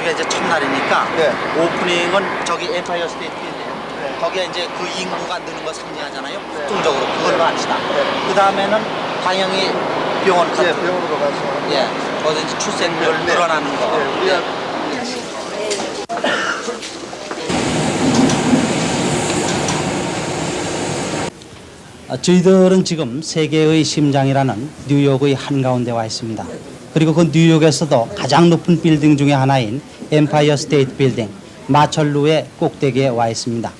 오늘이 이제 첫날이니까 네. 오프닝은 저기 엠파이어 스테이트인데요. 네. 거기에 이제 그 인구가 느는 거 상징하잖아요. 네. 특징적으로 그걸로 합시다. 네. 그 다음에는 방영이 병원 카드. 예, 병원으로 가서. 예, 거기 이제 출생률 네. 늘어나는 거. 네, 우리가 저희들은 지금 세계의 심장이라는 뉴욕의 한가운데 와 있습니다. 그리고 그 뉴욕에서도 가장 높은 빌딩 중에 하나인 엠파이어 스테이트 빌딩 마철루의 꼭대기에 와 있습니다.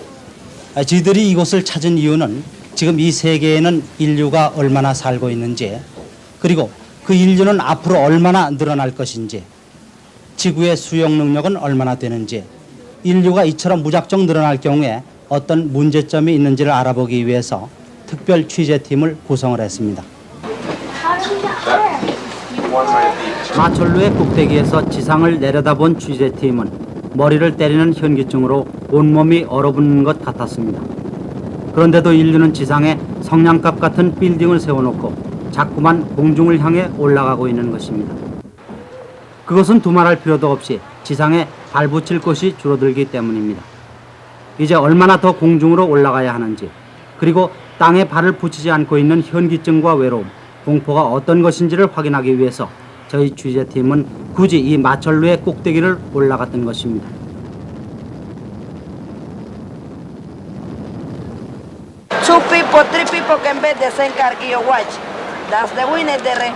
저희들이 이곳을 찾은 이유는 지금 이 세계에는 인류가 얼마나 살고 있는지, 그리고 그 인류는 앞으로 얼마나 늘어날 것인지, 지구의 수용 능력은 얼마나 되는지, 인류가 이처럼 무작정 늘어날 경우에 어떤 문제점이 있는지를 알아보기 위해서 특별 취재팀을 구성을 했습니다. 마철루의 꼭대기에서 지상을 내려다본 취재팀은 머리를 때리는 현기증으로 온몸이 얼어붙는 것 같았습니다. 그런데도 인류는 지상에 성냥갑 같은 빌딩을 세워놓고 자꾸만 공중을 향해 올라가고 있는 것입니다. 그것은 두말할 필요도 없이 지상에 발붙일 곳이 줄어들기 때문입니다. 이제 얼마나 더 공중으로 올라가야 하는지, 그리고 땅에 발을 붙이지 않고 있는 현기증과 외로움, 공포가 어떤 것인지를 확인하기 위해서 저희 취재팀은 굳이 이 마철루의 꼭대기를 올라갔던 것입니다. Two people, three people que en vez de sentar que yo watch. That's the winner de re.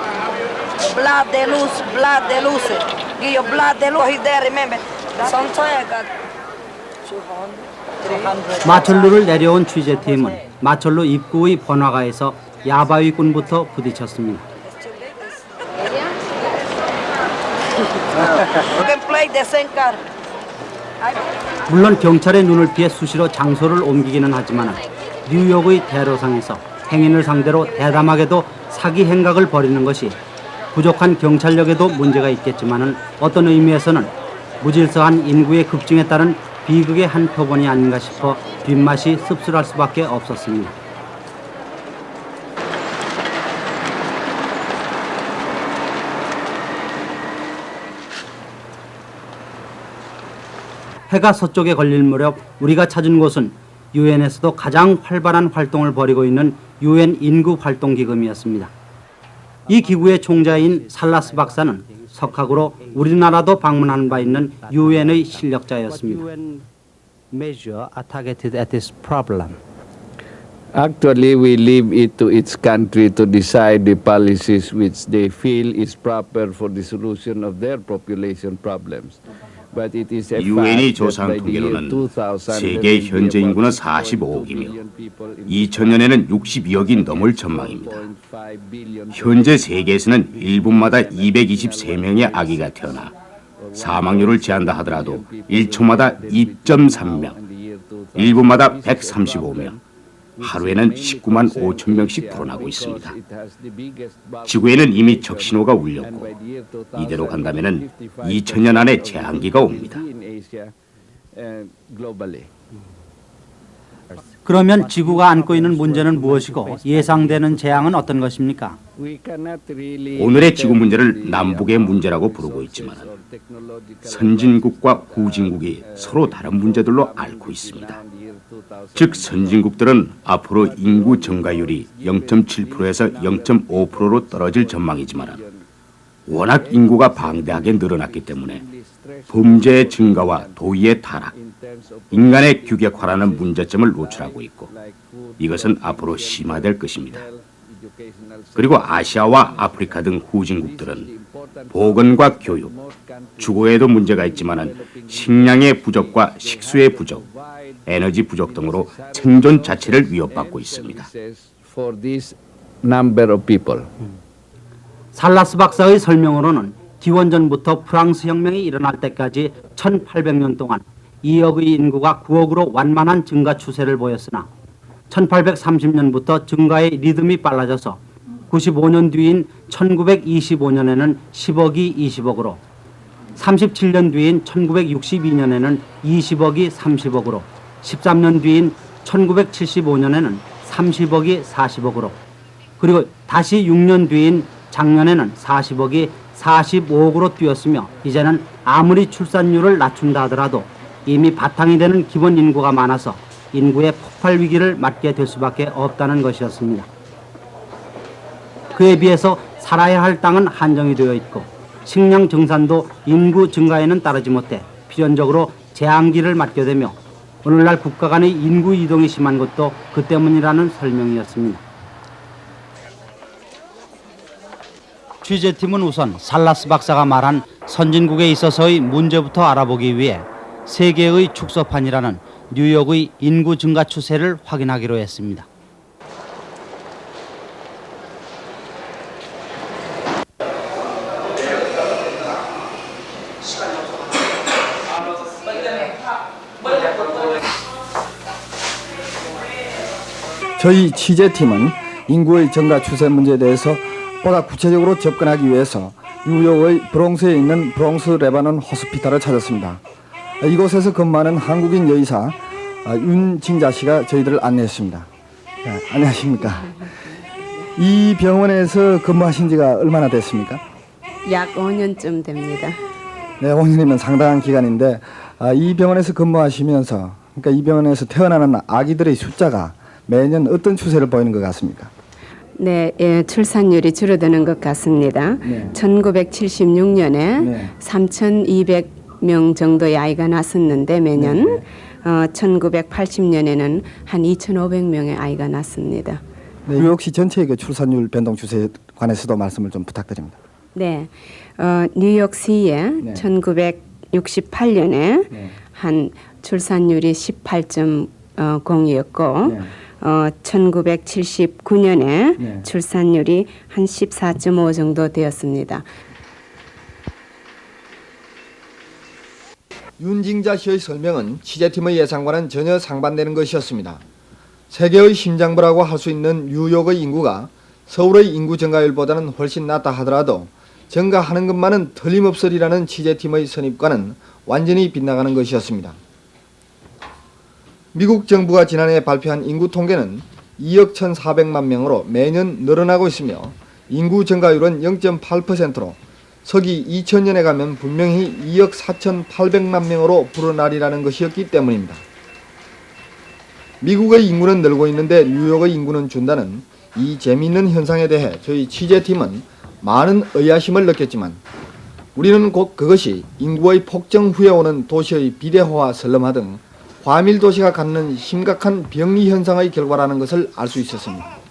Blood de luz. Que yo blood de luz is there, remember. Sometimes I got 200, 300. 마철루를 내려온 취재팀은 마철루 입구의 번화가에서 야바위꾼부터 부딪혔습니다. You can play the same card. 물론 경찰의 눈을 피해 수시로 장소를 옮기기는 하지만 뉴욕의 대로상에서 행인을 상대로 대담하게도 사기 행각을 벌이는 것이 부족한 경찰력에도 문제가 있겠지만 어떤 의미에서는 무질서한 인구의 급증에 따른 비극의 한 표본이 아닌가 싶어 뒷맛이 씁쓸할 수밖에 없었습니다. 해가 서쪽에 걸릴 무렵 우리가 찾은 곳은 유엔에서도 가장 활발한 활동을 벌이고 있는 유엔 인구활동기금이었습니다. 이 기구의 총재인 살라스 박사는 석학으로 우리나라도 방문한 바 있는 유엔의 실력자였습니다. Actually, we leave it to each country to decide the policies which they feel is proper for the solution of their population problems. But it is a 유엔이 fact that 조사한 by the year 통계로는 2000, 세계 there will be 현재 인구는 about 45억이며 2 people in 2000년에는 62억이 넘을 전망입니다. 1.5 billion 현재 세계에서는 1분마다 223명의 아기가 태어나 사망률을 제한다 하더라도 1초마다 2.3명, 1분마다 135명, 하루에는 19만 5천 명씩 불어나고 있습니다. 지구에는 이미 적신호가 울렸고 이대로 간다면 2000년 안에 재앙기가 옵니다. 그러면 지구가 안고 있는 문제는 무엇이고 예상되는 재앙은 어떤 것입니까? 오늘의 지구 문제를 남북의 문제라고 부르고 있지만 선진국과 후진국이 서로 다른 문제들로 앓고 있습니다. 즉 선진국들은 앞으로 인구 증가율이 0.7%에서 0.5%로 떨어질 전망이지만 워낙 인구가 방대하게 늘어났기 때문에 범죄의 증가와 도의의 타락, 인간의 규격화라는 문제점을 노출하고 있고 이것은 앞으로 심화될 것입니다. 그리고 아시아와 아프리카 등 후진국들은 보건과 교육, 주거에도 문제가 있지만 식량의 부족과 식수의 부족, 에너지 부족 등으로 생존 자체를 위협받고 있습니다. For this number of people. 살라스 박사의 설명으로는 기원전부터 프랑스 혁명이 일어날 때까지 1800년 동안 2억의 인구가 9억으로 완만한 증가 추세를 보였으나 1830년부터 증가의 리듬이 빨라져서 95년 뒤인 1925년에는 10억이 20억으로 37년 뒤인 1962년에는 20억이 30억으로 13년 뒤인 1975년에는 30억이 40억으로 그리고 다시 6년 뒤인 작년에는 40억이 45억으로 뛰었으며 이제는 아무리 출산율을 낮춘다 하더라도 이미 바탕이 되는 기본 인구가 많아서 인구의 폭발 위기를 맞게 될 수밖에 없다는 것이었습니다. 그에 비해서 살아야 할 땅은 한정이 되어 있고 식량 정산도 인구 증가에는 따르지 못해 필연적으로 재앙기를 맞게 되며 오늘날 국가 간의 인구 이동이 심한 것도 그 때문이라는 설명이었습니다. 취재팀은 우선 살라스 박사가 말한 선진국에 있어서의 문제부터 알아보기 위해 세계의 축소판이라는 뉴욕의 인구 증가 추세를 확인하기로 했습니다. 저희 취재팀은 인구의 증가 추세 문제에 대해서 보다 구체적으로 접근하기 위해서 뉴욕의 브롱스에 있는 브롱스 레바논 호스피탈을 찾았습니다. 이곳에서 근무하는 한국인 여의사 윤징자 씨가 저희들을 안내했습니다. 안녕하십니까. 이 병원에서 근무하신 지가 얼마나 됐습니까? 약 5년쯤 됩니다. 네, 5년이면 상당한 기간인데 이 병원에서 근무하시면서 그러니까 이 병원에서 태어나는 아기들의 숫자가 매년 어떤 추세를 보이는 것 같습니까? 네, 출산율이 줄어드는 것 같습니다. 네. 1976년에 네. 3,200명 정도의 아이가 낳았었는데 매년 1980년에는 한 2,500명의 아이가 낳습니다. 네, 뉴욕시 전체의 그 출산율 변동 추세에 관해서도 말씀을 좀 부탁드립니다. 네, 뉴욕시에 네. 1968년에 네. 한 출산율이 18.0이었고 네. 1979년에 네. 출산율이 한 14.5 정도 되었습니다. 윤징자 씨의 설명은 취재팀의 예상과는 전혀 상반되는 것이었습니다. 세계의 심장부라고 할 수 있는 뉴욕의 인구가 서울의 인구 증가율보다는 훨씬 낮다 하더라도 증가하는 것만은 틀림없으리라는 취재팀의 선입과는 완전히 빗나가는 것이었습니다. 미국 정부가 지난해 발표한 인구 통계는 2억 1,400만 명으로 매년 늘어나고 있으며 인구 증가율은 0.8%로 서기 2000년에 가면 분명히 2억 4,800만 명으로 불어나리라는 것이었기 때문입니다. 미국의 인구는 늘고 있는데 뉴욕의 인구는 준다는 이 재미있는 현상에 대해 저희 취재팀은 많은 의아심을 느꼈지만 우리는 곧 그것이 인구의 폭증 후에 오는 도시의 비대화와 설렘화 등 과밀 도시가 갖는 심각한 병리 현상의 결과라는 것을 알 수 있었습니다.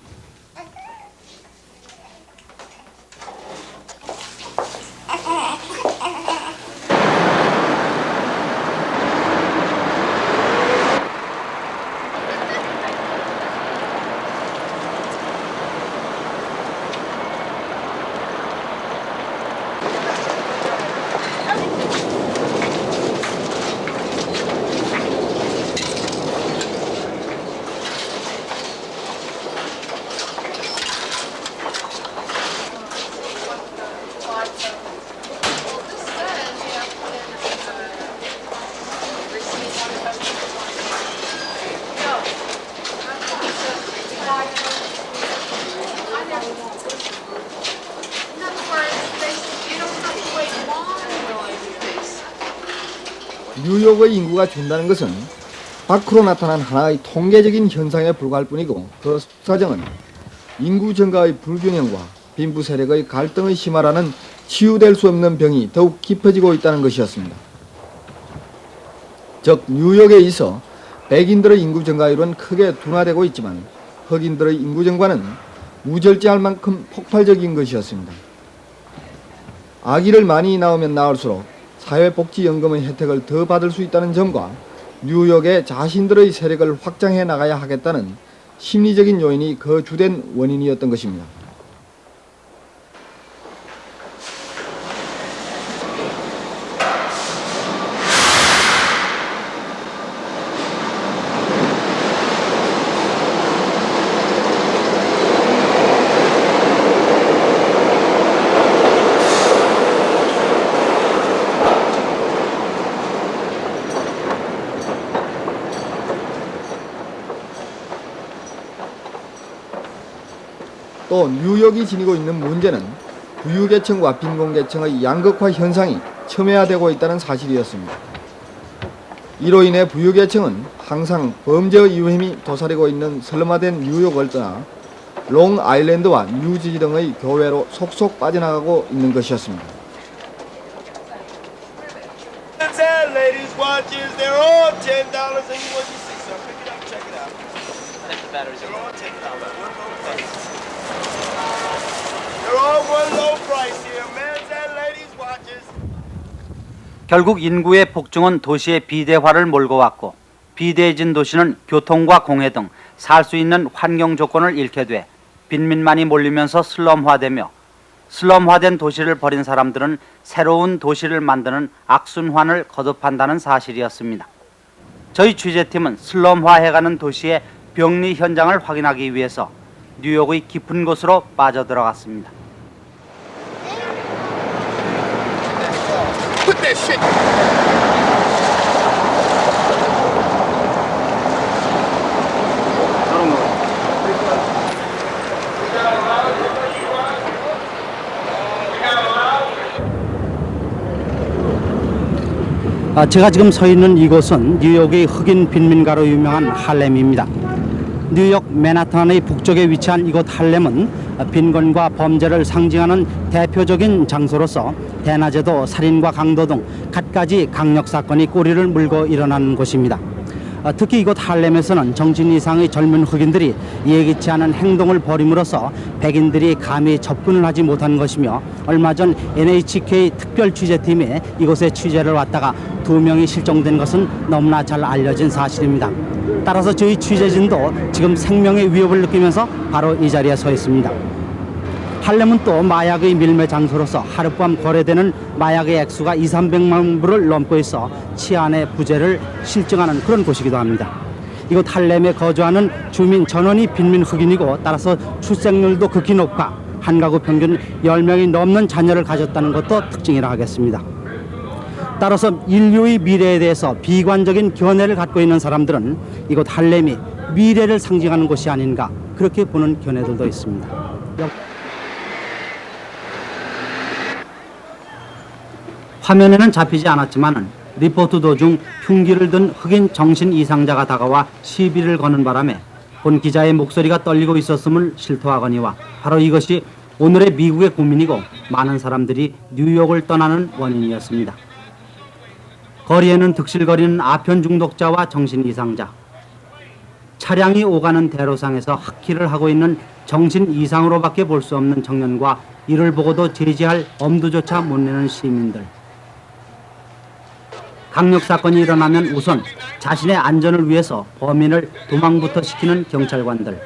뉴욕의 인구가 준다는 것은 밖으로 나타난 하나의 통계적인 현상에 불과할 뿐이고 그 사정은 인구 증가의 불균형과 빈부 세력의 갈등의 심화라는 치유될 수 없는 병이 더욱 깊어지고 있다는 것이었습니다. 즉 뉴욕에 있어 백인들의 인구 증가율은 크게 둔화되고 있지만 흑인들의 인구 증가는 무절제할 만큼 폭발적인 것이었습니다. 아기를 많이 낳으면 낳을수록 사회복지연금의 혜택을 더 받을 수 있다는 점과 뉴욕에 자신들의 세력을 확장해 나가야 하겠다는 심리적인 요인이 그 주된 원인이었던 것입니다. 또 뉴욕이 지니고 있는 문제는 부유계층과 빈곤계층의 양극화 현상이 첨예화되고 있다는 사실이었습니다. 이로 인해 부유계층은 항상 범죄의 유행이 도사리고 있는 슬럼화된 뉴욕을 떠나 롱아일랜드와 뉴지지 등의 교외로 속속 빠져나가고 있는 것이었습니다. Ladies watches, they're all $10 and you want you see some. Pick it up, check it out. They're all $10. They're all one low price here. Men's and ladies watches. 결국 인구의 폭증은 도시의 비대화를 몰고 왔고 비대해진 도시는 교통과 공해 등 살 수 있는 환경 조건을 잃게 돼 빈민만이 몰리면서 슬럼화되며 슬럼화된 도시를 버린 사람들은 새로운 도시를 만드는 악순환을 거듭한다는 사실이었습니다. 저희 취재팀은 슬럼화해가는 도시의 병리 현장을 확인하기 위해서 뉴욕의 깊은 곳으로 빠져들어갔습니다. 제가 지금 서 있는 이곳은 뉴욕의 흑인 빈민가로 유명한 할렘입니다. 뉴욕 맨하탄의 북쪽에 위치한 이곳 할렘은 빈곤과 범죄를 상징하는 대표적인 장소로서 대낮에도 살인과 강도 등 갖가지 강력 사건이 꼬리를 물고 일어나는 곳입니다. 특히 이곳 할렘에서는 정신 이상의 젊은 흑인들이 예기치 않은 행동을 벌임으로써 백인들이 감히 접근을 하지 못한 것이며 얼마 전 NHK 특별 취재팀이 이곳에 취재를 왔다가 2명이 실종된 것은 너무나 잘 알려진 사실입니다. 따라서 저희 취재진도 지금 생명의 위협을 느끼면서 바로 이 자리에 서 있습니다. 할렘은 또 마약의 밀매 장소로서 하룻밤 거래되는 마약의 액수가 200~300만 불을 넘고 있어 치안의 부재를 실증하는 그런 곳이기도 합니다. 이곳 할렘에 거주하는 주민 전원이 빈민 흑인이고 따라서 출생률도 극히 높아 한 가구 평균 10명이 넘는 자녀를 가졌다는 것도 특징이라 하겠습니다. 따라서 인류의 미래에 대해서 비관적인 견해를 갖고 있는 사람들은 이곳 할렘이 미래를 상징하는 곳이 아닌가 그렇게 보는 견해들도 있습니다. 화면에는 잡히지 않았지만 리포트 도중 흉기를 든 흑인 정신 이상자가 다가와 시비를 거는 바람에 본 기자의 목소리가 떨리고 있었음을 실토하거니와 바로 이것이 오늘의 미국의 고민이고 많은 사람들이 뉴욕을 떠나는 원인이었습니다. 거리에는 득실거리는 아편 중독자와 정신 이상자, 차량이 오가는 대로상에서 하키를 하고 있는 정신 이상으로밖에 볼 수 없는 청년과 이를 보고도 제지할 엄두조차 못 내는 시민들. 강력 사건이 일어나면 우선 자신의 안전을 위해서 범인을 도망부터 시키는 경찰관들.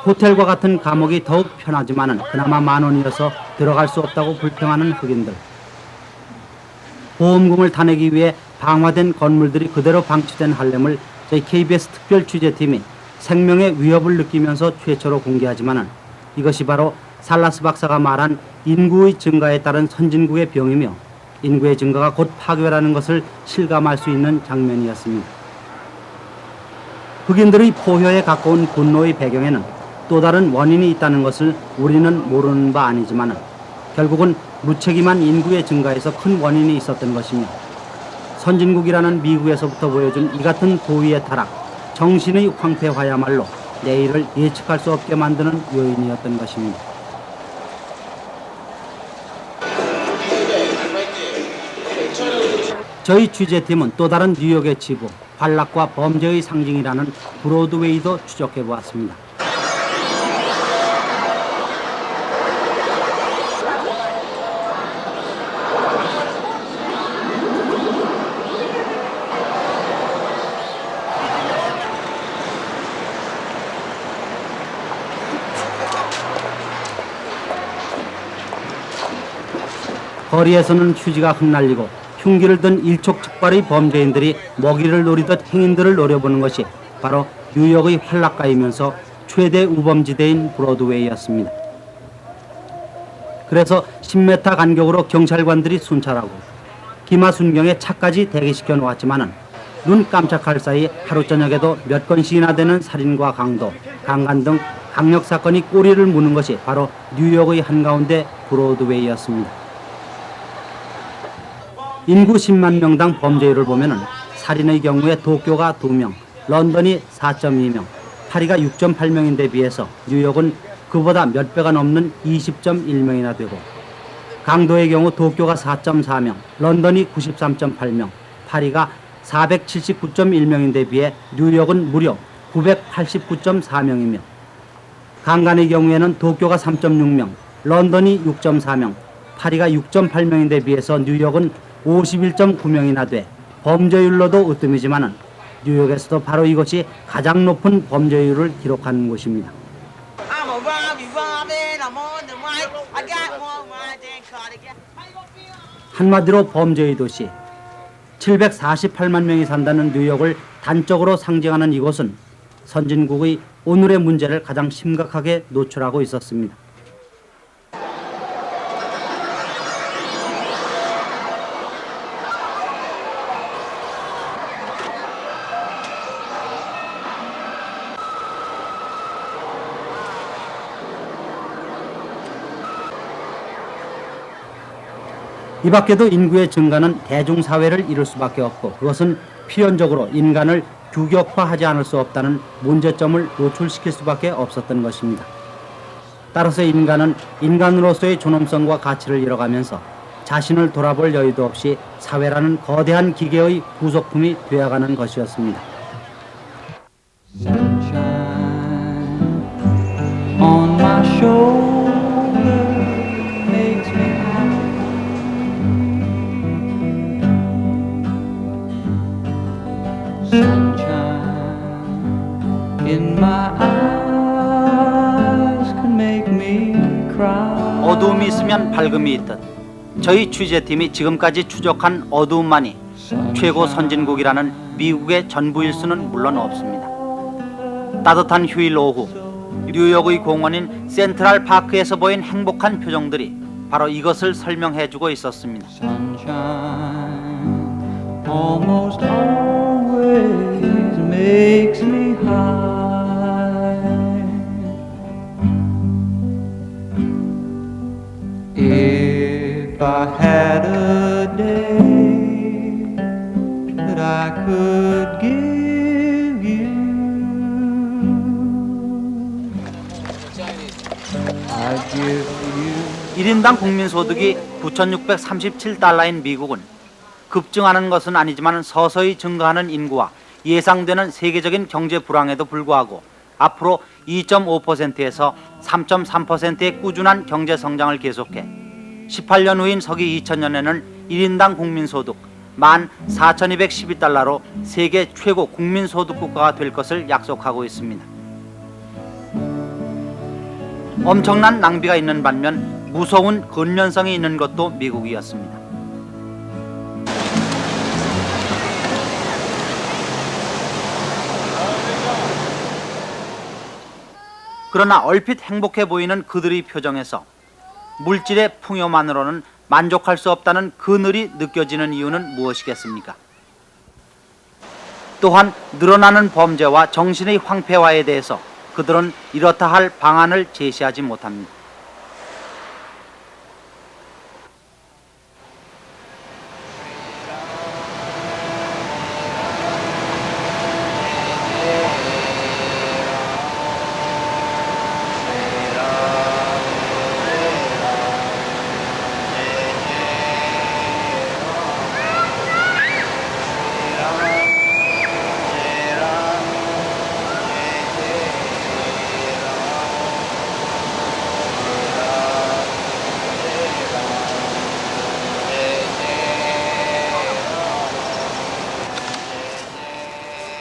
호텔과 같은 감옥이 더욱 편하지만은 그나마 만원이어서 들어갈 수 없다고 불평하는 흑인들. 보험금을 타내기 위해 방화된 건물들이 그대로 방치된 할렘을 저희 KBS 특별 취재팀이 생명의 위협을 느끼면서 최초로 공개하지만은 이것이 바로 살라스 박사가 말한 인구의 증가에 따른 선진국의 병이며 인구의 증가가 곧 파괴라는 것을 실감할 수 있는 장면이었습니다. 흑인들의 포효에 가까운 분노의 배경에는 또 다른 원인이 있다는 것을 우리는 모르는 바 아니지만 결국은 무책임한 인구의 증가에서 큰 원인이 있었던 것이며 선진국이라는 미국에서부터 보여준 이 같은 도의의 타락, 정신의 황폐화야말로 내일을 예측할 수 없게 만드는 요인이었던 것입니다. 저희 취재팀은 또 다른 뉴욕의 지부, 관락과 범죄의 상징이라는 브로드웨이도 추적해 보았습니다. 거리에서는 휴지가 흩날리고 흉기를 든 일촉즉발의 범죄인들이 먹이를 노리듯 행인들을 노려보는 것이 바로 뉴욕의 활락가이면서 최대 우범지대인 브로드웨이였습니다. 그래서 10m 간격으로 경찰관들이 순찰하고 기마순경에 차까지 대기시켜 놓았지만은 눈 깜짝할 사이 하루 저녁에도 몇 건씩이나 되는 살인과 강도, 강간 등 강력 사건이 꼬리를 무는 것이 바로 뉴욕의 한가운데 브로드웨이였습니다. 인구 10만 명당 범죄율을 보면은 살인의 경우에 도쿄가 2명, 런던이 4.2명, 파리가 6.8명인데 비해서 뉴욕은 그보다 몇 배가 넘는 20.1명이나 되고, 강도의 경우 도쿄가 4.4명, 런던이 93.8명, 파리가 479.1명인데 비해 뉴욕은 무려 989.4명이며, 강간의 경우에는 도쿄가 3.6명, 런던이 6.4명, 파리가 6.8명인데 비해서 뉴욕은 51.9명이나 돼 범죄율로도 으뜸이지만은 뉴욕에서도 바로 이것이 가장 높은 범죄율을 기록하는 곳입니다. I'm a robbing, I'm on the mic. I got more wine than Cardigan. 한마디로 범죄의 도시, 748만 명이 산다는 뉴욕을 단적으로 상징하는 이곳은 선진국의 오늘의 문제를 가장 심각하게 노출하고 있었습니다. 이 밖에도 인구의 증가는 대중사회를 이룰 수밖에 없고, 그것은 필연적으로 인간을 규격화하지 않을 수 없다는 문제점을 노출시킬 수밖에 없었던 것입니다. 따라서 인간은 인간으로서의 존엄성과 가치를 잃어가면서 자신을 돌아볼 여유도 없이 사회라는 거대한 기계의 부속품이 되어가는 것이었습니다. On my shoulder makes me happy. Sunshine in my eyes can make me cry. 어두움이 있으면 밝음이 있듯 저희 취재팀이 지금까지 추적한 어두움만이 최고 선진국이라는 미국의 전부일 수는 물론 없습니다. 따뜻한 휴일 오후 뉴욕의 공원인 센트럴 파크에서 보인 행복한 표정들이 바로 이것을 설명해주고 있었습니다. Sunshine almost always makes me high. If I had a day that I could give you, I'd give you. 1인당 국민소득이 9,637달러인 미국은 급증하는 것은 아니지만 서서히 증가하는 인구와 예상되는 세계적인 경제 불황에도 불구하고 앞으로 2.5%에서 3.3%의 꾸준한 경제 성장을 계속해 18년 후인 서기 2000년에는 1인당 국민소득 14,212달러로 세계 최고 국민소득 국가가 될 것을 약속하고 있습니다. 엄청난 낭비가 있는 반면 무서운 근면성이 있는 것도 미국이었습니다. 그러나 얼핏 행복해 보이는 그들의 표정에서 물질의 풍요만으로는 만족할 수 없다는 그늘이 느껴지는 이유는 무엇이겠습니까? 또한 늘어나는 범죄와 정신의 황폐화에 대해서 그들은 이렇다 할 방안을 제시하지 못합니다.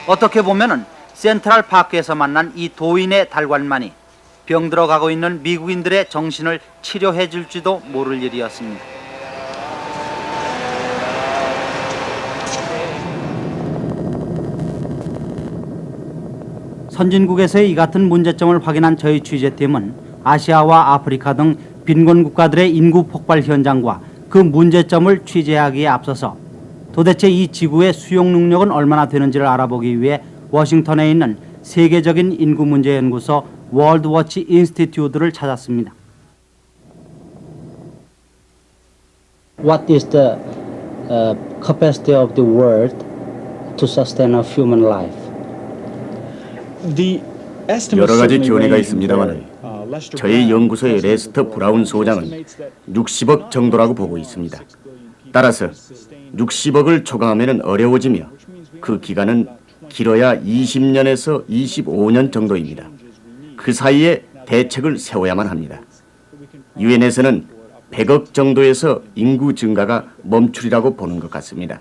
어떻게 보면은 센트럴 파크에서 만난 이 도인의 달관만이 병들어 가고 있는 미국인들의 정신을 치료해 줄지도 모를 일이었습니다. 선진국에서의 이 같은 문제점을 확인한 저희 취재팀은 아시아와 아프리카 등 빈곤 국가들의 인구 폭발 현장과 그 문제점을 취재하기에 앞서서 도대체 이 지구의 수용 능력은 얼마나 되는지를 알아보기 위해 워싱턴에 있는 세계적인 인구 문제 연구소 월드 워치 인스티튜트를 찾았습니다. What is the capacity of the world to sustain a human life? 여러 가지 견해가 있습니다만 저희 연구소의 레스터 브라운 소장은 60억 정도라고 보고 있습니다. 따라서 60억을 초과하면 어려워지며 그 기간은 길어야 20년에서 25년 정도입니다. 그 사이에 대책을 세워야만 합니다. 유엔에서는 100억 정도에서 인구 증가가 멈추리라고 보는 것 같습니다.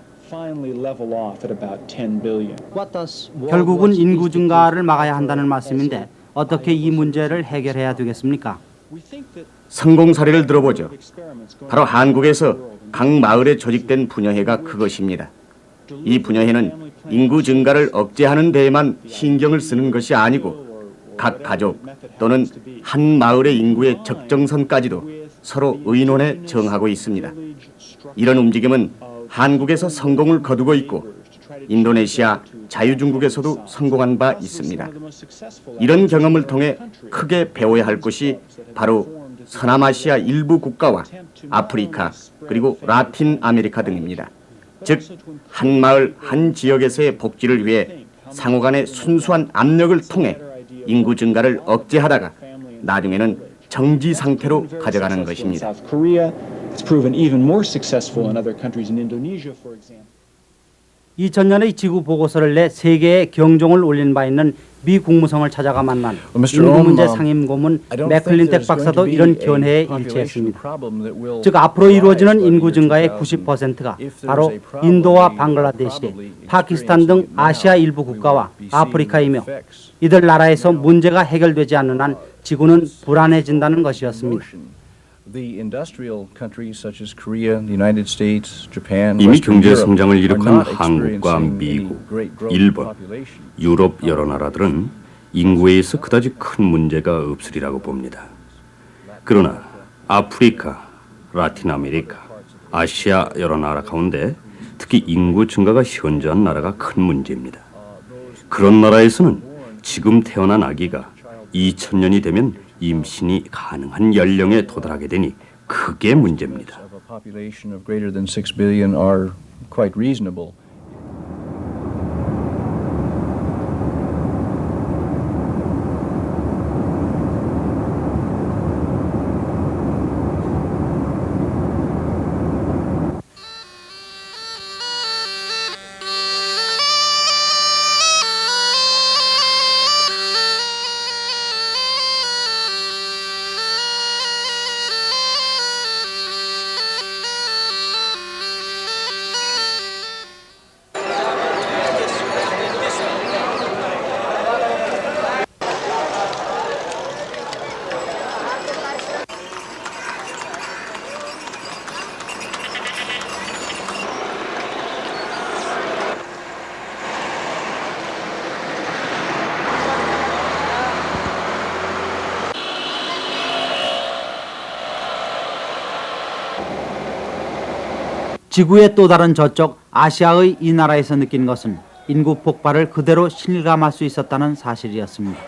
결국은 인구 증가를 막아야 한다는 말씀인데 어떻게 이 문제를 해결해야 되겠습니까? 성공 사례를 들어보죠. 바로 한국에서 각 마을에 조직된 부녀회가 그것입니다. 이 부녀회는 인구 증가를 억제하는 데에만 신경을 쓰는 것이 아니고 각 가족 또는 한 마을의 인구의 적정선까지도 서로 의논해 정하고 있습니다. 이런 움직임은 한국에서 성공을 거두고 있고 인도네시아, 자유중국에서도 성공한 바 있습니다. 이런 경험을 통해 크게 배워야 할 것이 바로 서남아시아 일부 국가와 아프리카 그리고 라틴 아메리카 등입니다. 즉, 한 마을, 한 지역에서의 복지를 위해 상호 간의 순수한 압력을 통해 인구 증가를 억제하다가 나중에는 정지 상태로 가져가는 것입니다. 2000년에 지구 보고서를 내 세계의 경종을 울린 바 있는 미 국무성을 찾아가 만난 인구 문제 상임 고문 맥클린텍 박사도 이런 견해에 일치했습니다. 즉 앞으로 이루어지는 인구 증가의 90%가 바로 인도와 방글라데시, 파키스탄 등 아시아 일부 국가와 아프리카이며 이들 나라에서 문제가 해결되지 않는 한 지구는 불안해진다는 것이었습니다. 이미 경제 성장을 이룩한 한국과 미국, 일본, 유럽 여러 나라들은 인구에 있어 그다지 큰 문제가 없으리라고 봅니다. 그러나 아프리카, 라틴 아메리카, 아시아 여러 나라 가운데 특히 인구 증가가 현저한 나라가 큰 문제입니다. 그런 나라에서는 지금 태어난 아기가 2000년이 되면 임신이 가능한 연령에 도달하게 되니 그게 문제입니다. 지구의 또 다른 저쪽 아시아의 이 나라에서 느낀 것은 인구 폭발을 그대로 실감할 수 있었다는 사실이었습니다.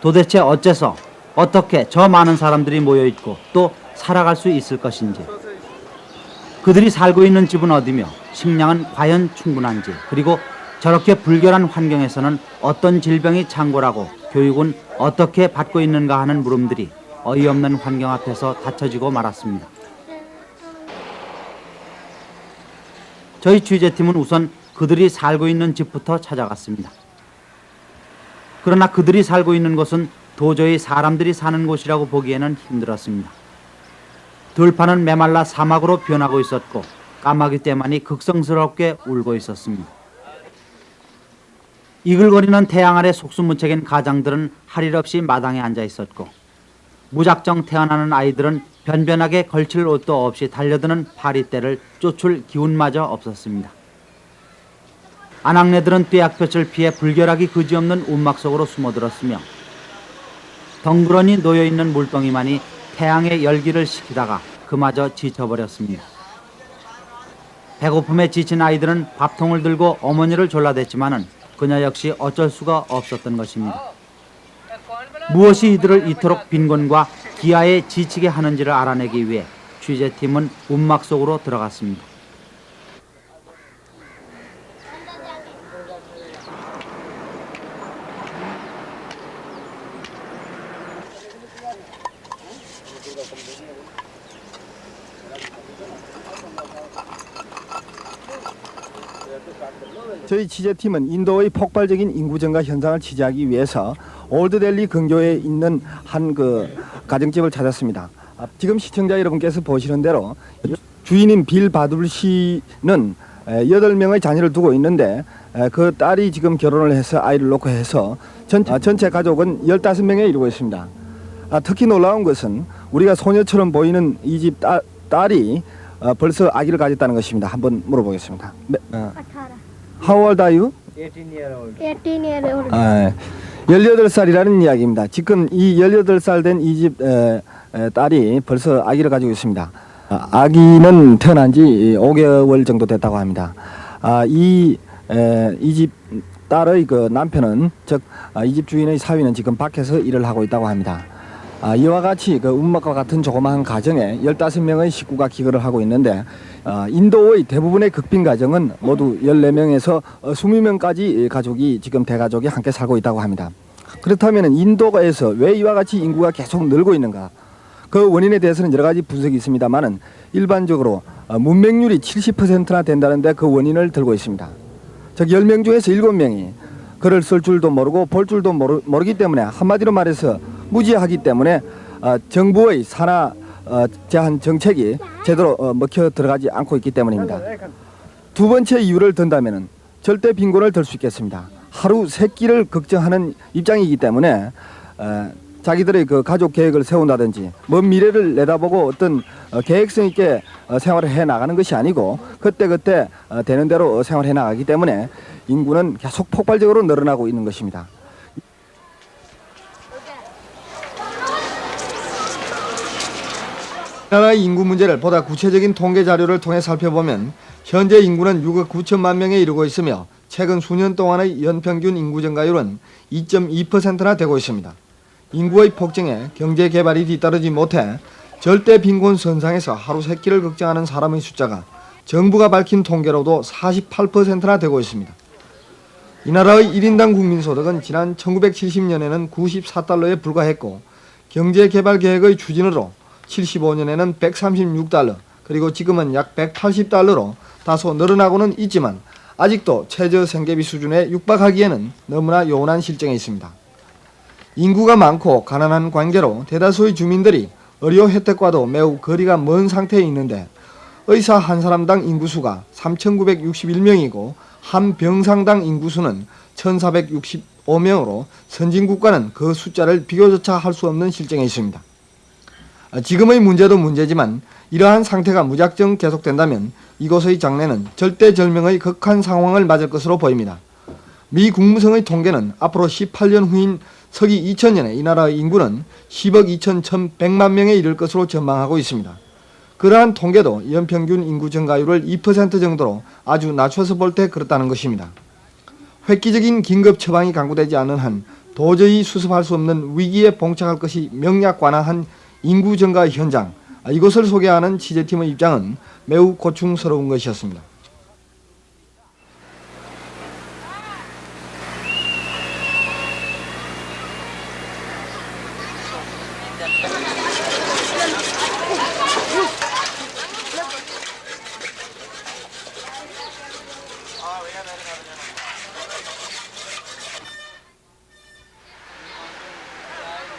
도대체 어째서 어떻게 저 많은 사람들이 모여있고 또 살아갈 수 있을 것인지, 그들이 살고 있는 집은 어디며 식량은 과연 충분한지, 그리고 저렇게 불결한 환경에서는 어떤 질병이 창궐하고 교육은 어떻게 받고 있는가 하는 물음들이 어이없는 환경 앞에서 닫혀지고 말았습니다. 저희 취재팀은 우선 그들이 살고 있는 집부터 찾아갔습니다. 그러나 그들이 살고 있는 곳은 도저히 사람들이 사는 곳이라고 보기에는 힘들었습니다. 들판은 메말라 사막으로 변하고 있었고 까마귀 떼만이 극성스럽게 울고 있었습니다. 이글거리는 태양 아래 속수무책인 가장들은 할 일 없이 마당에 앉아 있었고 무작정 태어나는 아이들은 변변하게 걸칠 옷도 없이 달려드는 파리떼를 쫓을 기운마저 없었습니다. 아낙네들은 뙤약볕을 피해 불결하기 그지없는 움막 속으로 숨어들었으며 덩그러니 놓여있는 물동이만이 태양의 열기를 식히다가 그마저 지쳐버렸습니다. 배고픔에 지친 아이들은 밥통을 들고 어머니를 졸라댔지만은 그녀 역시 어쩔 수가 없었던 것입니다. 무엇이 이들을 이토록 빈곤과 기아에 지치게 하는지를 알아내기 위해 취재팀은 움막 속으로 들어갔습니다. 저희 취재팀은 인도의 폭발적인 인구 증가 현상을 취재하기 위해서 올드델리 근교에 있는 한 가정집을 찾았습니다. 지금 시청자 여러분께서 보시는 대로 주인인 빌 바둘 씨는 8명의 자녀를 두고 있는데 그 딸이 지금 결혼을 해서 아이를 놓고 해서 전체 가족은 15명에 이르고 있습니다. 특히 놀라운 것은 우리가 소녀처럼 보이는 이 집 딸이 벌써 아기를 가졌다는 것입니다. 한번 물어보겠습니다. How old are you? 18 year old. 18살이라는 이야기입니다. 지금 이 18살 된 이 집 딸이 벌써 아기를 가지고 있습니다. 아기는 태어난 지 5개월 정도 됐다고 합니다. 이 집 딸의 그 남편은, 즉 이 집 주인의 사위는 지금 밖에서 일을 하고 있다고 합니다. 이와 같이 그 움막과 같은 조그마한 가정에 15명의 식구가 기거를 하고 있는데 인도의 대부분의 극빈 가정은 모두 14명에서 20명까지 가족이 지금 대가족이 함께 살고 있다고 합니다. 그렇다면 인도에서 왜 이와 같이 인구가 계속 늘고 있는가? 그 원인에 대해서는 여러 가지 분석이 있습니다만은 일반적으로 문맹률이 70%나 된다는데 그 원인을 들고 있습니다. 즉 10명 중에서 7명이 글을 쓸 줄도 모르고 볼 줄도 모르기 때문에, 한마디로 말해서 무지하기 때문에 정부의 산하 제한 정책이 제대로 먹혀 들어가지 않고 있기 때문입니다. 두 번째 이유를 든다면 절대 빈곤을 들 수 있겠습니다. 하루 3끼를 걱정하는 입장이기 때문에 자기들의 그 가족 계획을 세운다든지 먼 미래를 내다보고 어떤 계획성 있게 생활을 해 나가는 것이 아니고 그때그때 되는 대로 생활해 나가기 때문에 인구는 계속 폭발적으로 늘어나고 있는 것입니다. 우리나라의 인구 문제를 보다 구체적인 통계 자료를 통해 살펴보면 현재 인구는 6억 9천만 명에 이르고 있으며 최근 수년 동안의 연평균 인구 증가율은 2.2%나 되고 있습니다. 인구의 폭증에 경제 개발이 뒤따르지 못해 절대 빈곤 선상에서 하루 3끼를 걱정하는 사람의 숫자가 정부가 밝힌 통계로도 48%나 되고 있습니다. 이 나라의 1인당 국민소득은 지난 1970년에는 94달러에 불과했고 경제개발계획의 추진으로 75년에는 136달러, 그리고 지금은 약 180달러로 다소 늘어나고는 있지만 아직도 최저생계비 수준에 육박하기에는 너무나 요원한 실정에 있습니다. 인구가 많고 가난한 관계로 대다수의 주민들이 의료 혜택과도 매우 거리가 먼 상태에 있는데 의사 한 사람당 인구수가 3,961명이고 한 병상당 인구수는 1,465명으로 선진국과는 그 숫자를 비교조차 할 수 없는 실정에 있습니다. 지금의 문제도 문제지만 이러한 상태가 무작정 계속된다면 이곳의 장래는 절대절명의 극한 상황을 맞을 것으로 보입니다. 미 국무성의 통계는 앞으로 18년 후인 서기 2000년에 이 나라의 인구는 10억 2,100만 명에 이를 것으로 전망하고 있습니다. 그러한 통계도 연평균 인구 증가율을 2% 정도로 아주 낮춰서 볼 때 그렇다는 것입니다. 획기적인 긴급 처방이 강구되지 않은 한 도저히 수습할 수 없는 위기에 봉착할 것이 명약관화한 인구 증가 현장, 이것을 소개하는 취재팀의 입장은 매우 고충스러운 것이었습니다.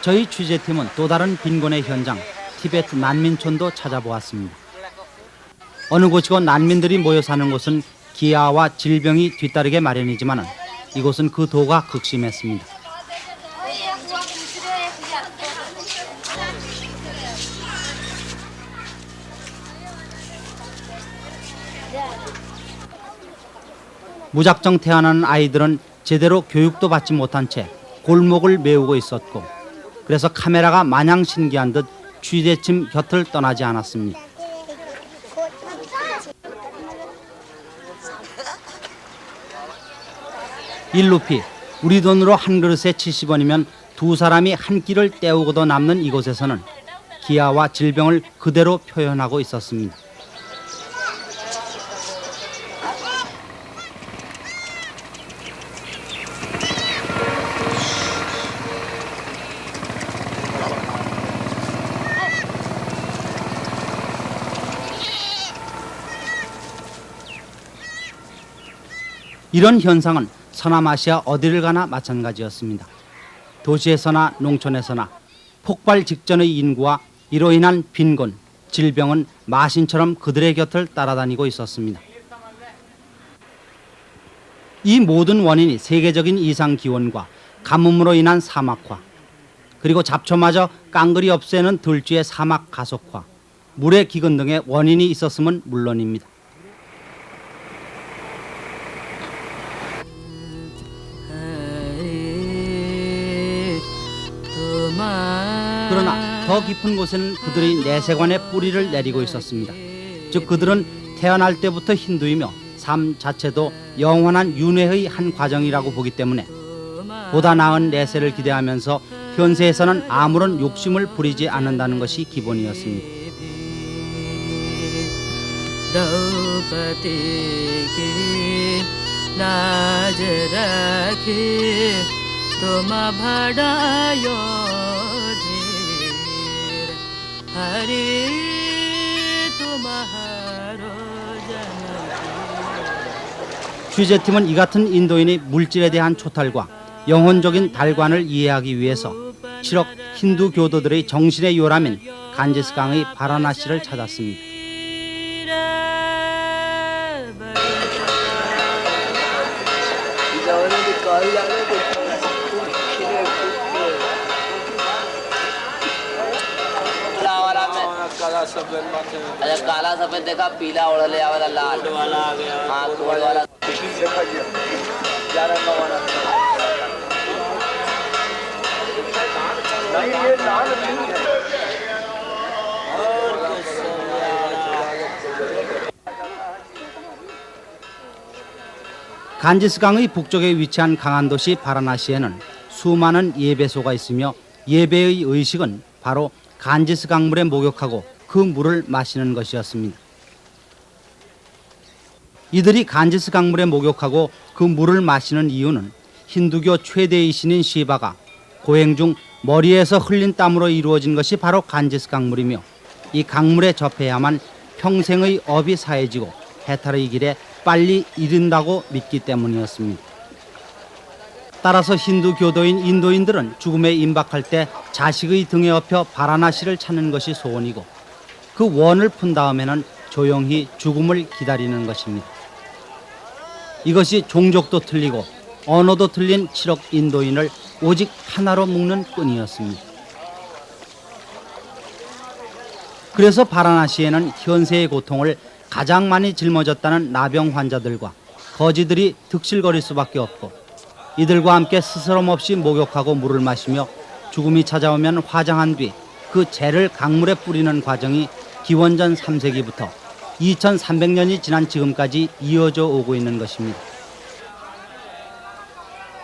저희 취재팀은 또 다른 빈곤의 현장, 티베트 난민촌도 찾아보았습니다. 어느 곳이고 난민들이 모여 사는 곳은 기아와 질병이 뒤따르게 마련이지만 이곳은 그 도가 극심했습니다. 무작정 태어나는 아이들은 제대로 교육도 받지 못한 채 골목을 메우고 있었고, 그래서 카메라가 마냥 신기한 듯 취재팀 곁을 떠나지 않았습니다. 일루피, 우리 돈으로 한 그릇에 70원이면 두 사람이 한 끼를 때우고도 남는 이곳에서는 기아와 질병을 그대로 표현하고 있었습니다. 이런 현상은 서남아시아 어디를 가나 마찬가지였습니다. 도시에서나 농촌에서나 폭발 직전의 인구와 이로 인한 빈곤, 질병은 마신처럼 그들의 곁을 따라다니고 있었습니다. 이 모든 원인이 세계적인 이상 기온과 가뭄으로 인한 사막화, 그리고 잡초마저 깡그리 없애는 들쥐의 사막 가속화, 물의 기근 등의 원인이 있었음은 물론입니다. 그러나 더 깊은 곳에는 그들의 내세관의 뿌리를 내리고 있었습니다. 즉 그들은 태어날 때부터 힌두이며 삶 자체도 영원한 윤회의 한 과정이라고 보기 때문에 보다 나은 내세를 기대하면서 현세에서는 아무런 욕심을 부리지 않는다는 것이 기본이었습니다. 취재팀은 이 같은 인도인의 물질에 대한 초탈과 영혼적인 달관을 이해하기 위해서 7억 힌두 교도들의 정신의 요람인 간제스강의 바라나시를 찾았습니다. काला सफेद देखा पीला ओढ़ ले आवाला लाल हाँ कोड वाला 간지스강의 북쪽에 위치한 강한 도시 바라나시에는 수많은 예배소가 있으며 예배의 의식은 바로 간지스 강물에 목욕하고 그 물을 마시는 것이었습니다. 이들이 간지스 강물에 목욕하고 그 물을 마시는 이유는 힌두교 최대의 신인 시바가 고행 중 머리에서 흘린 땀으로 이루어진 것이 바로 간지스 강물이며 이 강물에 접해야만 평생의 업이 사해지고 해탈의 길에 빨리 이른다고 믿기 때문이었습니다. 따라서 힌두 교도인 인도인들은 죽음에 임박할 때 자식의 등에 업혀 바라나시를 찾는 것이 소원이고 그 원을 푼 다음에는 조용히 죽음을 기다리는 것입니다. 이것이 종족도 틀리고 언어도 틀린 7억 인도인을 오직 하나로 묶는 끈이었습니다. 그래서 바라나시에는 현세의 고통을 가장 많이 짊어졌다는 나병 환자들과 거지들이 득실거릴 수밖에 없고 이들과 함께 스스럼 없이 목욕하고 물을 마시며 죽음이 찾아오면 화장한 뒤 그 재를 강물에 뿌리는 과정이 기원전 3세기부터 2300년이 지난 지금까지 이어져 오고 있는 것입니다.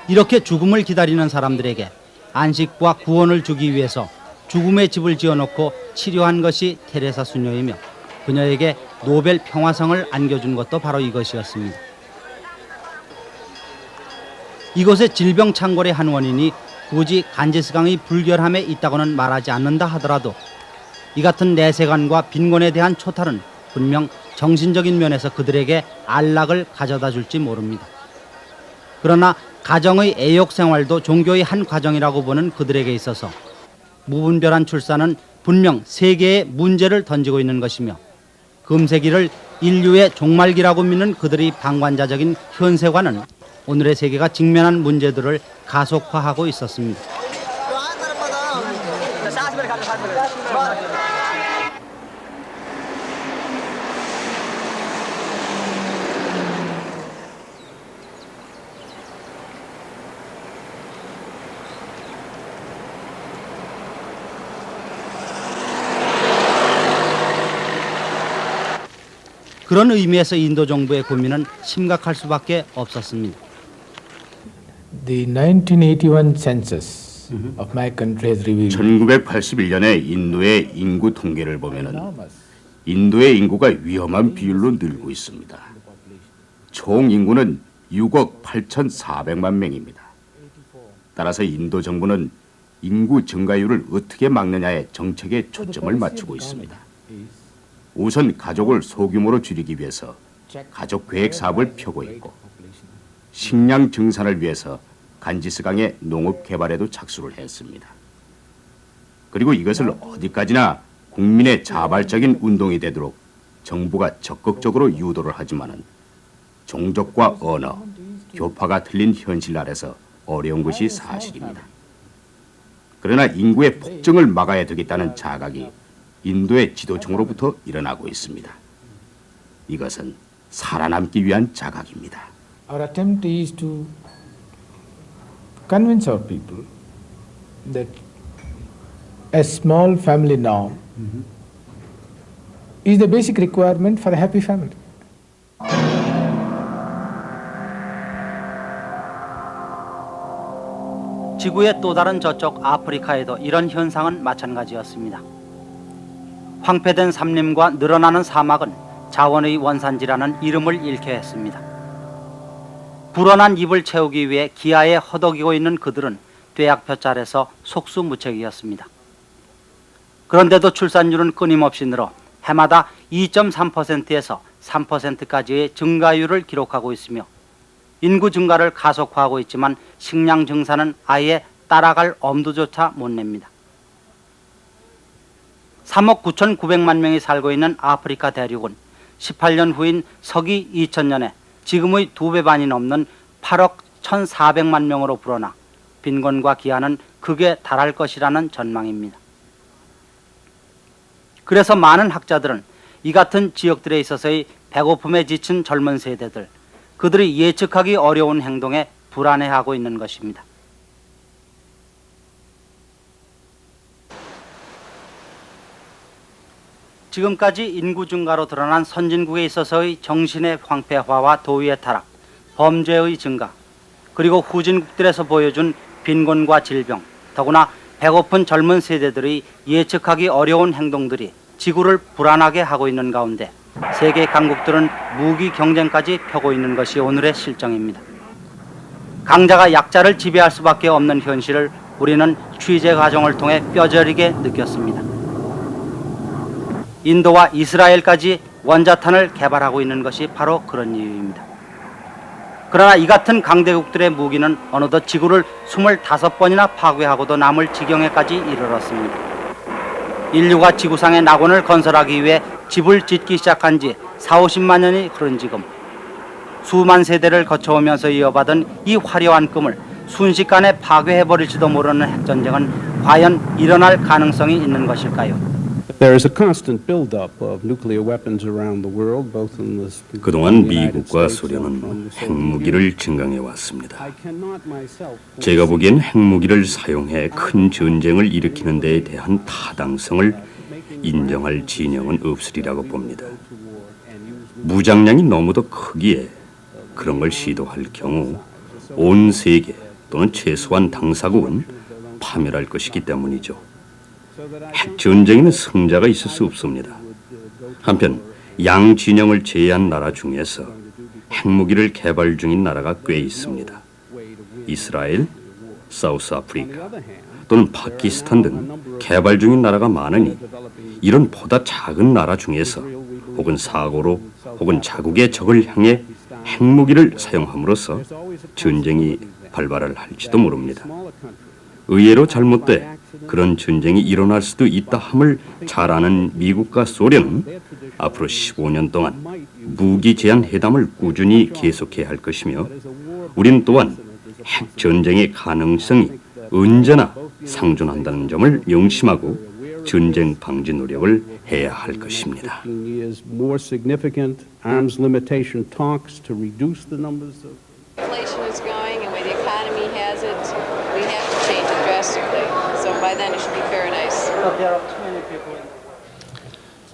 이렇게 죽음을 기다리는 사람들에게 안식과 구원을 주기 위해서 죽음의 집을 지어놓고 치료한 것이 테레사 수녀이며 그녀에게 노벨 평화상을 안겨준 것도 바로 이것이었습니다. 이곳의 질병 창궐의 한 원인이 굳이 간지스강의 불결함에 있다고는 말하지 않는다 하더라도 이 같은 내세관과 빈곤에 대한 초탈은 분명 정신적인 면에서 그들에게 안락을 가져다 줄지 모릅니다. 그러나 가정의 애욕 생활도 종교의 한 과정이라고 보는 그들에게 있어서 무분별한 출산은 분명 세계에 문제를 던지고 있는 것이며 금세기를 인류의 종말기라고 믿는 그들의 방관자적인 현세관은 오늘의 세계가 직면한 문제들을 가속화하고 있었습니다. 그런 의미에서 인도 정부의 고민은 심각할 수밖에 없었습니다. The 1981 census of my country has revealed. 1981년에 인도의 인구 통계를 보면은 인도의 인구가 위험한 비율로 늘고 있습니다. 총 인구는 6억 8,400만 명입니다. 따라서 인도 정부는 인구 증가율을 어떻게 막느냐에 정책에 초점을 맞추고 있습니다. 우선 가족을 소규모로 줄이기 위해서 가족 계획 사업을 펴고 있고 식량 증산을 위해서 간지스강의 농업 개발에도 착수를 했습니다. 그리고 이것을 어디까지나 국민의 자발적인 운동이 되도록 정부가 적극적으로 유도를 하지만은 종족과 언어, 교파가 틀린 현실 아래서 어려운 것이 사실입니다. 그러나 인구의 폭증을 막아야 되겠다는 자각이 인도의 지도층으로부터 일어나고 있습니다. 이것은 살아남기 위한 자각입니다. Our attempt is to convince our people that a small family now is the basic requirement for a happy family. 지구의 또 다른 저쪽 아프리카에도 이런 현상은 마찬가지였습니다. 황폐된 산림과 늘어나는 사막은 자원의 원산지라는 이름을 잃게 했습니다. 불어난 입을 채우기 위해 기아에 허덕이고 있는 그들은 뙤약볕 아래서 속수무책이었습니다. 그런데도 출산율은 끊임없이 늘어 해마다 2.3%에서 3%까지의 증가율을 기록하고 있으며 인구 증가를 가속화하고 있지만 식량 증산은 아예 따라갈 엄두조차 못 냅니다. 3억 9,900만 명이 살고 있는 아프리카 대륙은 18년 후인 서기 2000년에 지금의 2배 반이 넘는 8억 1,400만 명으로 불어나 빈곤과 기아는 극에 달할 것이라는 전망입니다. 그래서 많은 학자들은 이 같은 지역들에 있어서의 배고픔에 지친 젊은 세대들, 그들이 예측하기 어려운 행동에 불안해하고 있는 것입니다. 지금까지 인구 증가로 드러난 선진국에 있어서의 정신의 황폐화와 도의의 타락, 범죄의 증가, 그리고 후진국들에서 보여준 빈곤과 질병, 더구나 배고픈 젊은 세대들의 예측하기 어려운 행동들이 지구를 불안하게 하고 있는 가운데 세계 강국들은 무기 경쟁까지 펴고 있는 것이 오늘의 실정입니다. 강자가 약자를 지배할 수밖에 없는 현실을 우리는 취재 과정을 통해 뼈저리게 느꼈습니다. 인도와 이스라엘까지 원자탄을 개발하고 있는 것이 바로 그런 이유입니다. 그러나 이 같은 강대국들의 무기는 어느덧 지구를 25번이나 파괴하고도 남을 지경에까지 이르렀습니다. 인류가 지구상의 낙원을 건설하기 위해 집을 짓기 시작한 지 40~50만 년이 흐른 지금 수만 세대를 거쳐오면서 이어받은 이 화려한 꿈을 순식간에 파괴해버릴지도 모르는 핵전쟁은 과연 일어날 가능성이 있는 것일까요? There is a constant build-up of nuclear weapons around the world, both in the 그동안 미국과 소련은 핵무기를 증강해 왔습니다. 제가 보기엔 핵무기를 사용해 큰 전쟁을 일으키는 데에 대한 타당성을 인정할 진영은 없으리라고 봅니다. 무장량이 너무도 크기에 그런 걸 시도할 경우 온 세계 또는 최소한 당사국은 파멸할 것이기 때문이죠. 핵전쟁에는 승자가 있을 수 없습니다. 한편 양 진영을 제외한 나라 중에서 핵무기를 개발 중인 나라가 꽤 있습니다. 이스라엘, 사우스아프리카 또는 파키스탄 등 개발 중인 나라가 많으니 이런 보다 작은 나라 중에서 혹은 사고로 혹은 자국의 적을 향해 핵무기를 사용함으로써 전쟁이 발발을 할지도 모릅니다. 의외로 잘못돼 그런 전쟁이 일어날 수도 있다 함을 잘 아는 미국과 소련은 앞으로 15년 동안 무기 제한 회담을 꾸준히 계속해야 할 것이며 우린 또한 핵 전쟁의 가능성이 언제나 상존한다는 점을 명심하고 전쟁 방지 노력을 해야 할 것입니다. Inflation is going and where the economy has it, we have to change it drastically. So by then it should be paradise.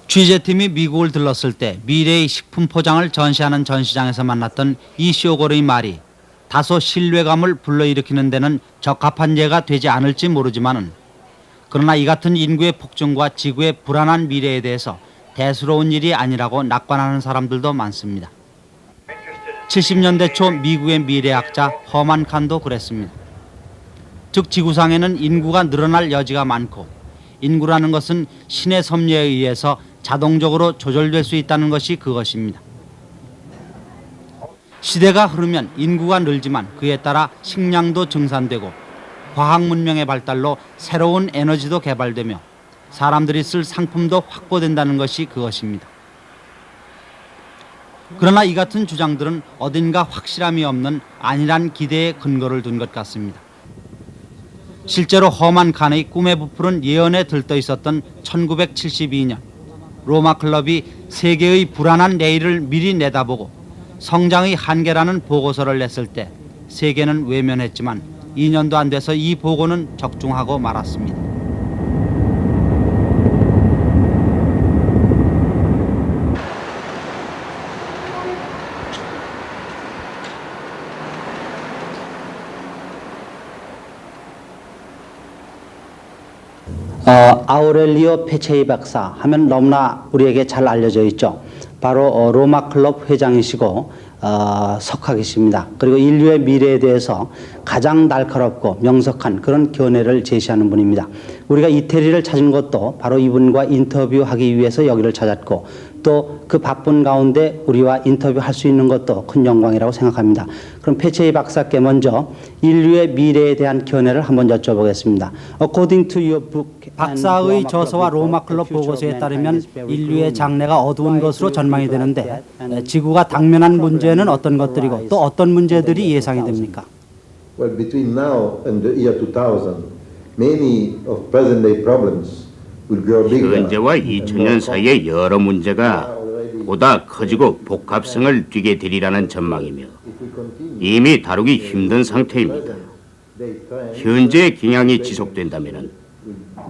취재팀이 미국을 들렀을 때 미래의 식품 포장을 전시하는 전시장에서 만났던 이 쇼고르의 말이 다소 신뢰감을 불러일으키는 데는 적합한 예가 되지 않을지 모르지만은 그러나 이 같은 인구의 폭증과 지구의 불안한 미래에 대해서 대수로운 일이 아니라고 낙관하는 사람들도 많습니다. 70년대 초 미국의 미래학자 허만 칸도 그랬습니다. 즉 지구상에는 인구가 늘어날 여지가 많고 인구라는 것은 신의 섭리에 의해서 자동적으로 조절될 수 있다는 것이 그것입니다. 시대가 흐르면 인구가 늘지만 그에 따라 식량도 증산되고 과학 문명의 발달로 새로운 에너지도 개발되며 사람들이 쓸 상품도 확보된다는 것이 그것입니다. 그러나 이 같은 주장들은 어딘가 확실함이 없는 안일한 기대에 근거를 둔 것 같습니다. 실제로 허만 칸의 꿈에 부풀은 예언에 들떠 있었던 1972년 로마 클럽이 세계의 불안한 내일을 미리 내다보고 성장의 한계라는 보고서를 냈을 때 세계는 외면했지만 2년도 안 돼서 이 보고는 적중하고 말았습니다. 아우렐리오 페체이 박사 하면 너무나 우리에게 잘 알려져 있죠. 바로 로마 클럽 회장이시고 석학이십니다. 그리고 인류의 미래에 대해서 가장 날카롭고 명석한 그런 견해를 제시하는 분입니다. 우리가 이태리를 찾은 것도 바로 이분과 인터뷰하기 위해서 여기를 찾았고 또 그 바쁜 가운데 우리와 인터뷰할 수 있는 것도 큰 영광이라고 생각합니다. 그럼 페체이 박사께 먼저 인류의 미래에 대한 견해를 한번 여쭤보겠습니다. According to your book, 박사의 저서와 로마 클럽 보고서에 따르면 인류의 장래가 어두운 것으로 전망이 되는데 지구가 당면한 문제는 어떤 것들이고 또 어떤 문제들이 예상이 됩니까? Well, between now and the year 2000, many of present-day problems will grow bigger. 현재와 2000년 사이의 여러 문제가 보다 커지고 복합성을 띠게 되리라는 전망이며 이미 다루기 힘든 상태입니다. 현재의 경향이 지속된다면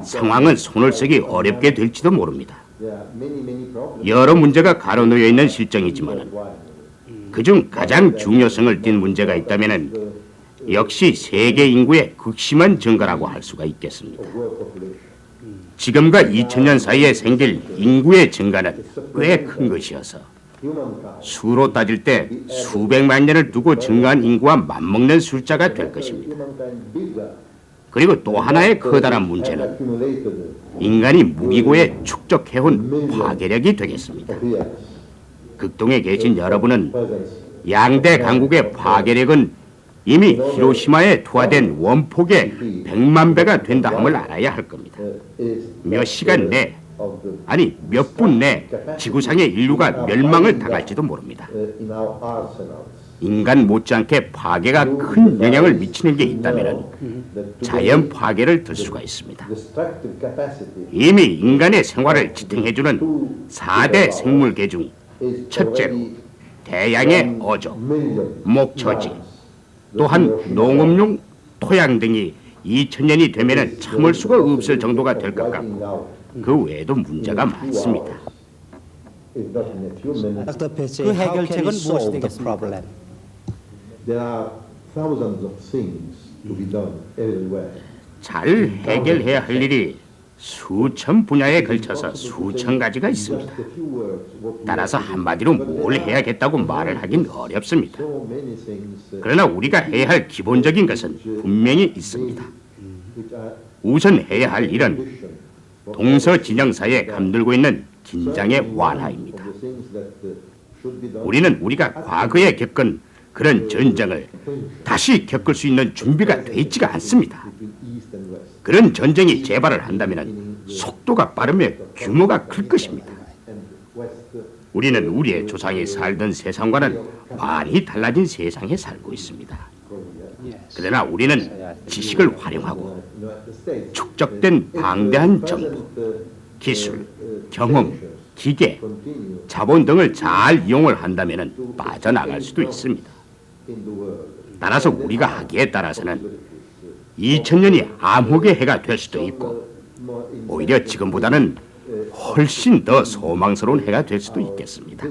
상황은 손을 쓰기 어렵게 될지도 모릅니다. 여러 문제가 가로놓여 있는 실정이지만 그중 가장 중요성을 띈 문제가 있다면 역시 세계 인구의 극심한 증가라고 할 수가 있겠습니다. 지금과 2000년 사이에 생길 인구의 증가는 꽤 큰 것이어서 수로 따질 때 수백만 년을 두고 증가한 인구와 맞먹는 숫자가 될 것입니다. 그리고 또 하나의 커다란 문제는 인간이 무기고에 축적해온 파괴력이 되겠습니다. 극동에 계신 여러분은 양대 강국의 파괴력은 이미 히로시마에 투하된 원폭의 100만 배가 된다 함을 알아야 할 겁니다. 몇 시간 내, 아니 몇 분 내 지구상의 인류가 멸망을 당할지도 모릅니다. 인간 못지않게 파괴가 큰 영향을 미치는 게 있다면 자연 파괴를 들 수가 있습니다. 이미 인간의 생활을 지탱해주는 4대 생물계 중 첫째로 대양의 어족, 목초지, 또한 농업용 토양 등이 2000년이 되면 참을 수가 없을 정도가 될 것 같고 그 외에도 문제가 많습니다. 그 해결책은 무엇이 되겠습니까? There are thousands of things to be done everywhere. 잘 해결해야 할 일이 수천 분야에 걸쳐서 수천 가지가 있습니다. 따라서 한마디로 뭘 해야겠다고 말을 하긴 어렵습니다. 그러나 우리가 해야 할 기본적인 것은 분명히 있습니다. 우선 해야 할 일은 동서진영 사이에 감돌고 있는 긴장의 완화입니다. 우리는 우리가 과거에 겪은 그런 전쟁을 다시 겪을 수 있는 준비가 돼 있지가 않습니다. 그런 전쟁이 재발을 한다면 속도가 빠르며 규모가 클 것입니다. 우리는 우리의 조상이 살던 세상과는 많이 달라진 세상에 살고 있습니다. 그러나 우리는 지식을 활용하고 축적된 방대한 정보, 기술, 경험, 기계, 자본 등을 잘 이용을 한다면 빠져나갈 수도 있습니다. 따라서 우리가 하기에 따라서는 2000년이 암흑의 해가 될 수도 있고 오히려 지금보다는 훨씬 더 소망스러운 해가 될 수도 있겠습니다.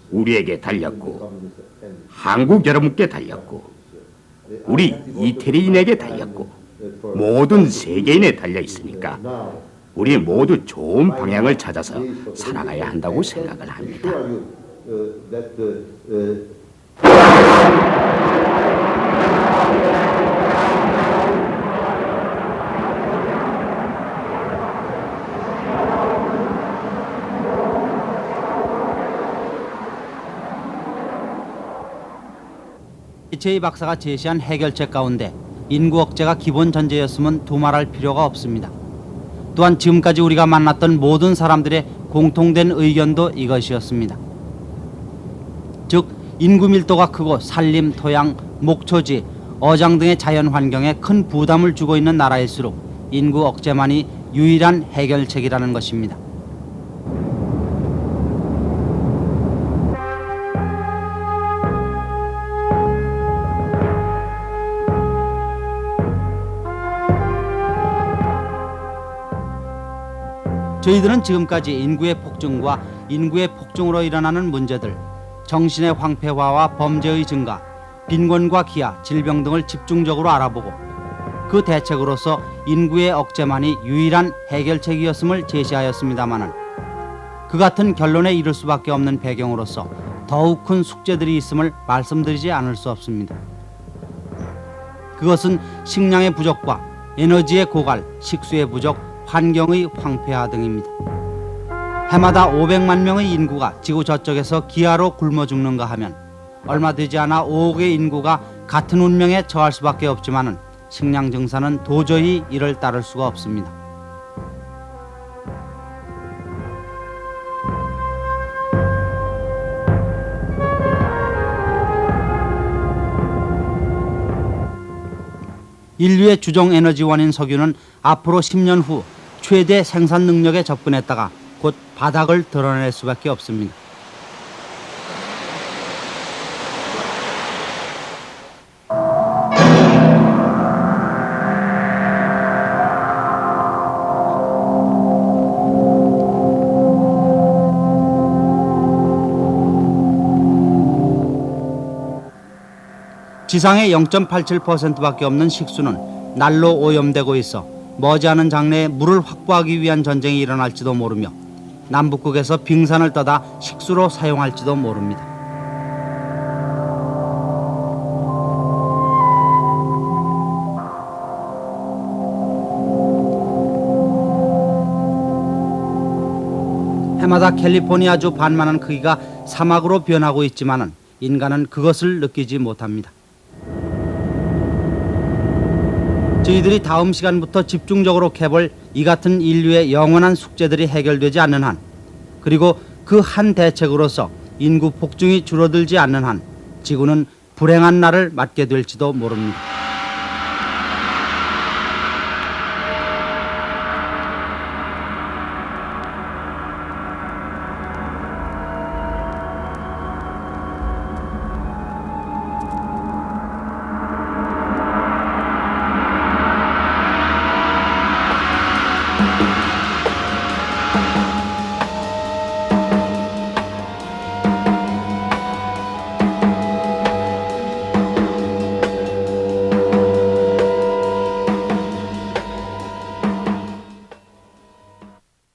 우리에게 달렸고 한국 여러분께 달렸고 우리 이태리인에게 달렸고 모든 세계인에 달려 있으니까 우리 모두 좋은 방향을 찾아서 살아가야 한다고 생각을 합니다. 제이 박사가 제시한 해결책 가운데 인구 억제가 기본 전제였으면 두말할 필요가 없습니다. 또한 지금까지 우리가 만났던 모든 사람들의 공통된 의견도 이것이었습니다. 즉 인구 밀도가 크고 산림, 토양, 목초지, 어장 등의 자연 환경에 큰 부담을 주고 있는 나라일수록 인구 억제만이 유일한 해결책이라는 것입니다. 저희들은 지금까지 인구의 폭증과 인구의 폭증으로 일어나는 문제들, 정신의 황폐화와 범죄의 증가, 빈곤과 기아, 질병 등을 집중적으로 알아보고 그 대책으로서 인구의 억제만이 유일한 해결책이었음을 제시하였습니다마는 그 같은 결론에 이를 수밖에 없는 배경으로서 더욱 큰 숙제들이 있음을 말씀드리지 않을 수 없습니다. 그것은 식량의 부족과 에너지의 고갈, 식수의 부족, 환경의 황폐화 등입니다. 해마다 500만 명의 인구가 지구 저쪽에서 기아로 굶어 죽는가 하면 얼마 되지 않아 5억의 인구가 같은 운명에 처할 수밖에 없지만은 식량 증산은 도저히 이를 따를 수가 없습니다. 인류의 주종 에너지원인 석유는 앞으로 10년 후 최대 생산 능력에 접근했다가 곧 바닥을 드러낼 수밖에 없습니다. 지상의 0.87%밖에 없는 식수는 날로 오염되고 있어 머지않은 장래에 물을 확보하기 위한 전쟁이 일어날지도 모르며 남북극에서 빙산을 떠다 식수로 사용할지도 모릅니다. 해마다 캘리포니아주 반만한 크기가 사막으로 변하고 있지만은 인간은 그것을 느끼지 못합니다. 저희들이 다음 시간부터 집중적으로 캐볼 이 같은 인류의 영원한 숙제들이 해결되지 않는 한, 그리고 그 한 대책으로서 인구 폭증이 줄어들지 않는 한 지구는 불행한 날을 맞게 될지도 모릅니다.